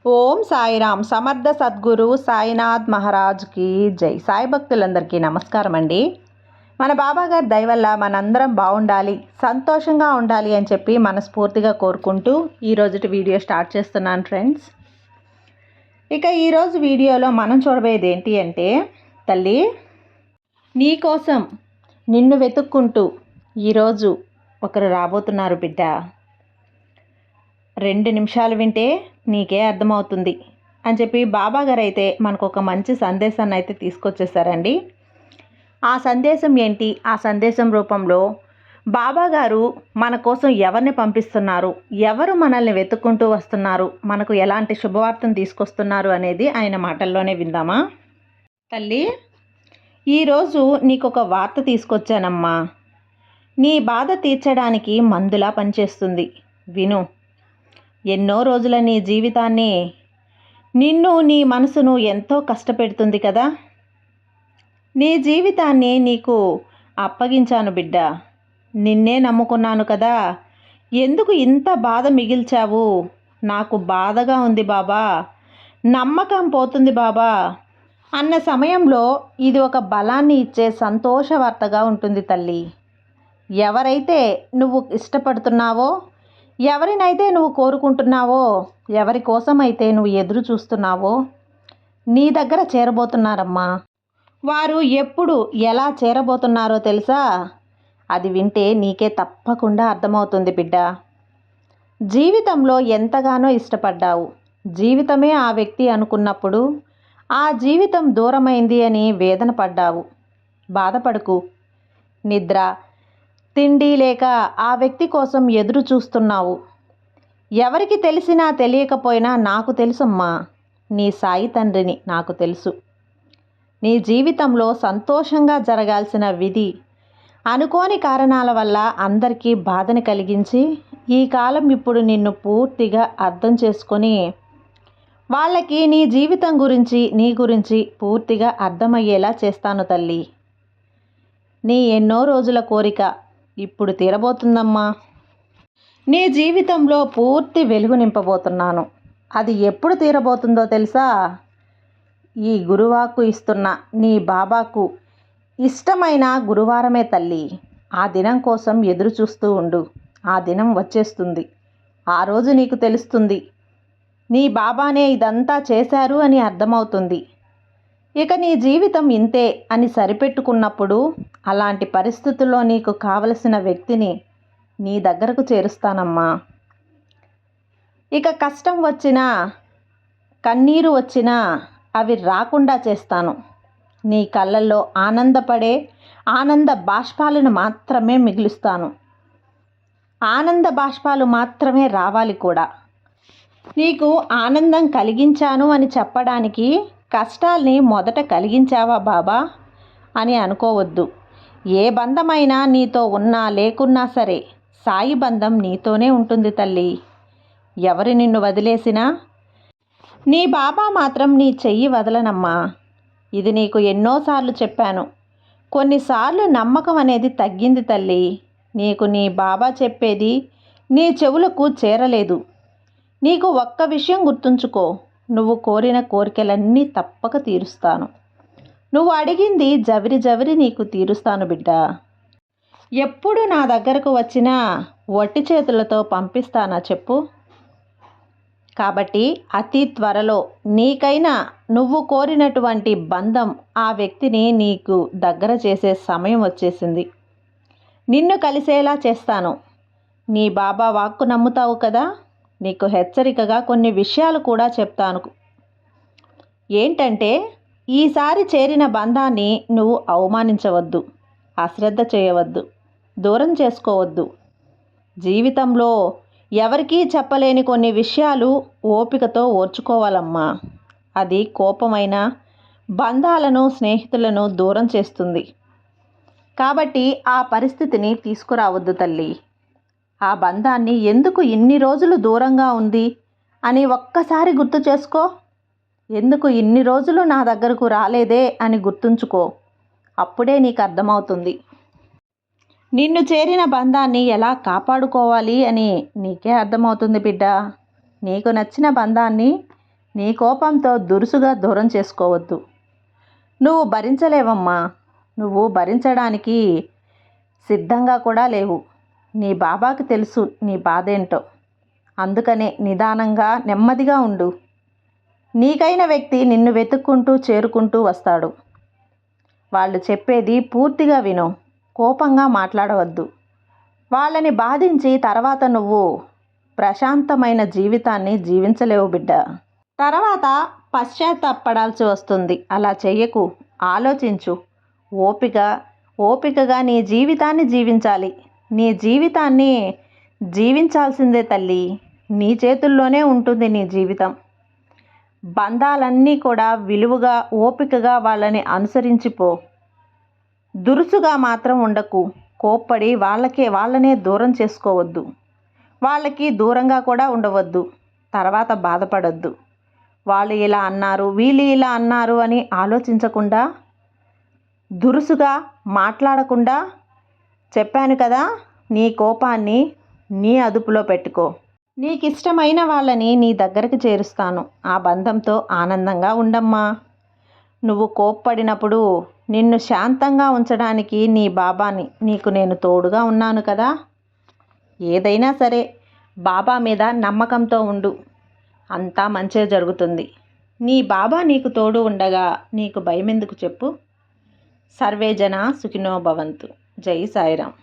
ఓం సాయిరామ్. సమర్థ సద్గురు సాయినాథ్ మహారాజ్కి జై. సాయి భక్తులందరికీ నమస్కారం అండి. మన బాబాగారి దయ వల్ల మనందరం బాగుండాలి, సంతోషంగా ఉండాలి అని చెప్పి మనస్ఫూర్తిగా కోరుకుంటూ ఈరోజుటి వీడియో స్టార్ట్ చేస్తున్నాను ఫ్రెండ్స్. ఇక ఈరోజు వీడియోలో మనం చూడబోయేది ఏంటి అంటే, తల్లి నీకోసం నిన్ను వెతుక్కుంటూ ఈరోజు ఒకరు రాబోతున్నారు బిడ్డ. 2 నిమిషాలు వింటే నీకే అర్థమవుతుంది అని చెప్పి బాబాగారు అయితే మనకు ఒక మంచి సందేశాన్ని అయితే తీసుకొచ్చేసారండి. ఆ సందేశం ఏంటి? ఆ సందేశం రూపంలో బాబాగారు మన కోసం ఎవరిని పంపిస్తున్నారు, ఎవరు మనల్ని వెతుక్కుంటూ వస్తున్నారు, మనకు ఎలాంటి శుభవార్తను తీసుకొస్తున్నారు అనేది ఆయన మాటల్లోనే విందామా. తల్లి, ఈరోజు నీకు ఒక వార్త తీసుకొచ్చానమ్మా. నీ బాధ తీర్చడానికి మందులా పనిచేస్తుంది. విను. ఎన్నో రోజుల నీ జీవితాన్ని, నిన్ను, నీ మనసును ఎంతో కష్టపెడుతుంది కదా. నీ జీవితాన్ని నీకు అప్పగించాను బిడ్డ. నిన్నే నమ్ముకున్నాను కదా. ఎందుకు ఇంత బాధ మిగిల్చావు? నాకు బాధగా ఉంది బాబా, నమ్మకం పోతుంది బాబా అన్న సమయంలో ఇది ఒక బలాన్ని ఇచ్చే సంతోష వార్తగా ఉంటుంది తల్లి. ఎవరైతే నువ్వు ఇష్టపడుతున్నావో, ఎవరినైతే నువ్వు కోరుకుంటున్నావో, ఎవరి కోసమైతే నువ్వు ఎదురు చూస్తున్నావో నీ దగ్గర చేరబోతున్నారమ్మా. వారు ఎప్పుడు ఎలా చేరబోతున్నారో తెలుసా? అది వింటే నీకే తప్పకుండా అర్థమవుతుంది బిడ్డ. జీవితంలో ఎంతగానో ఇష్టపడ్డావు, జీవితమే ఆ వ్యక్తి అనుకున్నప్పుడు ఆ జీవితం దూరమైంది అని వేదన పడ్డావు. బాధపడకు. నిద్ర, తిండి లేక ఆ వ్యక్తి కోసం ఎదురు చూస్తున్నావు. ఎవరికి తెలిసినా తెలియకపోయినా నాకు తెలుసమ్మా. నీ సాయి తండ్రిని నాకు తెలుసు. నీ జీవితంలో సంతోషంగా జరగాల్సిన విధి అనుకోని కారణాల వల్ల అందరికీ బాధని కలిగించి ఈ కాలం ఇప్పుడు నిన్ను పూర్తిగా అర్థం చేసుకొని వాళ్ళకి నీ జీవితం గురించి, నీ గురించి పూర్తిగా అర్థమయ్యేలా చేస్తాను తల్లి. నీ ఎన్నో రోజుల కోరిక ఇప్పుడు తీరబోతుందమ్మా. నీ జీవితంలో పూర్తి వెలుగు నింపబోతున్నాను. అది ఎప్పుడు తీరబోతుందో తెలుసా? ఈ గురువాకు ఇస్తున్న నీ బాబాకు ఇష్టమైన గురువారమే తల్లి. ఆ దినం కోసం ఎదురు చూస్తూ ఉండు. ఆ దినం వచ్చేస్తుంది. ఆ రోజు నీకు తెలుస్తుంది, నీ బాబానే ఇదంతా చేశారు అని అర్థమవుతుంది. ఇక నీ జీవితం ఇంతే అని సరిపెట్టుకున్నప్పుడు అలాంటి పరిస్థితుల్లో నీకు కావలసిన వ్యక్తిని నీ దగ్గరకు చేరుస్తానమ్మా. ఇక కష్టం వచ్చినా, కన్నీరు వచ్చినా అవి రాకుండా చేస్తాను. నీ కళ్ళల్లో ఆనందపడే ఆనంద బాష్పాలను మాత్రమే మిగులుస్తాను. ఆనంద బాష్పాలు మాత్రమే రావాలి కూడా. నీకు ఆనందం కలిగించాను అని చెప్పడానికి కష్టాల్ని మొదట కలిగించావా బాబా అని అనుకోవద్దు. ఏ బంధమైనా నీతో ఉన్నా లేకున్నా సరే సాయి బంధం నీతోనే ఉంటుంది తల్లి. ఎవరు నిన్ను వదిలేసినా నీ బాబా మాత్రం నీ చెయ్యి వదలనమ్మా. ఇది నీకు ఎన్నోసార్లు చెప్పాను. కొన్నిసార్లు నమ్మకం అనేది తగ్గింది తల్లి. నీకు నీ బాబా చెప్పేది నీ చెవులకు చేరలేదు. నీకు ఒక్క విషయం గుర్తుంచుకో, నువ్వు కోరిన కోరికలన్నీ తప్పక తీరుస్తాను. నువ్వు అడిగింది జవిరి జవిరి నీకు తీరుస్తాను బిడ్డ. ఎప్పుడు నా దగ్గరకు వచ్చినా వట్టి చేతులతో పంపిస్తానా చెప్పు? కాబట్టి అతి త్వరలో నీకైనా నువ్వు కోరినటువంటి బంధం, ఆ వ్యక్తిని నీకు దగ్గర చేసే సమయం వచ్చేసింది. నిన్ను కలిసేలా చేస్తాను. నీ బాబా వాక్కు నమ్ముతావు కదా. నీకు హెచ్చరికగా కొన్ని విషయాలు కూడా చెప్తాను. ఏంటంటే, ఈసారి చేరిన బంధాన్ని నువ్వు అవమానించవద్దు, అశ్రద్ధ చేయవద్దు, దూరం చేసుకోవద్దు. జీవితంలో ఎవరికీ చెప్పలేని కొన్ని విషయాలు ఓపికతో ఓర్చుకోవాలమ్మా. అది కోపమైన బంధాలను, స్నేహితులను దూరం చేస్తుంది. కాబట్టి ఆ పరిస్థితిని తీసుకురావద్దు తల్లి. ఆ బంధాన్ని ఎందుకు ఇన్ని రోజులు దూరంగా ఉంది అని ఒక్కసారి గుర్తు చేసుకో. ఎందుకు ఇన్ని రోజులు నా దగ్గరకు రాలేదే అని గుర్తుంచుకో. అప్పుడే నీకు అర్థమవుతుంది. నిన్ను చేరిన బంధాన్ని ఎలా కాపాడుకోవాలి అని నీకే అర్థమవుతుంది బిడ్డ. నీకు నచ్చిన బంధాన్ని నీ కోపంతో దురుసుగా దూరం చేసుకోవద్దు. నువ్వు భరించలేవమ్మా. నువ్వు భరించడానికి సిద్ధంగా కూడా లేవు. నీ బాబాకి తెలుసు నీ బాధేంటో. అందుకనే నిదానంగా నెమ్మదిగా ఉండు. నీకైన వ్యక్తి నిన్ను వెతుక్కుంటూ చేరుకుంటూ వస్తాడు. వాళ్ళు చెప్పేది పూర్తిగా విను. కోపంగా మాట్లాడవద్దు. వాళ్ళని బాధించి తర్వాత నువ్వు ప్రశాంతమైన జీవితాన్ని జీవించలేవు బిడ్డ. తర్వాత పశ్చాత్తాపడాల్సి వస్తుంది. అలా చెయ్యకు. ఆలోచించు. ఓపికగా నీ జీవితాన్ని జీవించాలి. నీ జీవితాన్ని జీవించాల్సిందే తల్లి. నీ చేతుల్లోనే ఉంటుంది నీ జీవితం. బంధాలన్నీ కూడా విలువగా ఓపికగా వాళ్ళని అనుసరించిపో. దురుసుగా మాత్రం ఉండకు. కోప్పడి వాళ్ళనే దూరం చేసుకోవద్దు. వాళ్ళకి దూరంగా కూడా ఉండవద్దు. తర్వాత బాధపడొద్దు. వాళ్ళు ఇలా అన్నారు, వీళ్ళు ఇలా అన్నారు అని ఆలోచించకుండా, దురుసుగా మాట్లాడకుండా, చెప్పాను కదా, నీ కోపాన్ని నీ అదుపులో పెట్టుకో. నీకు ఇష్టమైన వాళ్ళని నీ దగ్గరికి చేరుస్తాను. ఆ బంధంతో ఆనందంగా ఉండమ్మా. నువ్వు కోప్పడినప్పుడు నిన్ను శాంతంగా ఉంచడానికి నీ బాబాని నీకు నేను తోడుగా ఉన్నాను కదా. ఏదైనా సరే బాబా మీద నమ్మకంతో ఉండు. అంతా మంచే జరుగుతుంది. నీ బాబా నీకు తోడు ఉండగా నీకు భయం ఎందుకు చెప్పు. సర్వే జన సుఖినో భవంతు. జై సాయిరాం.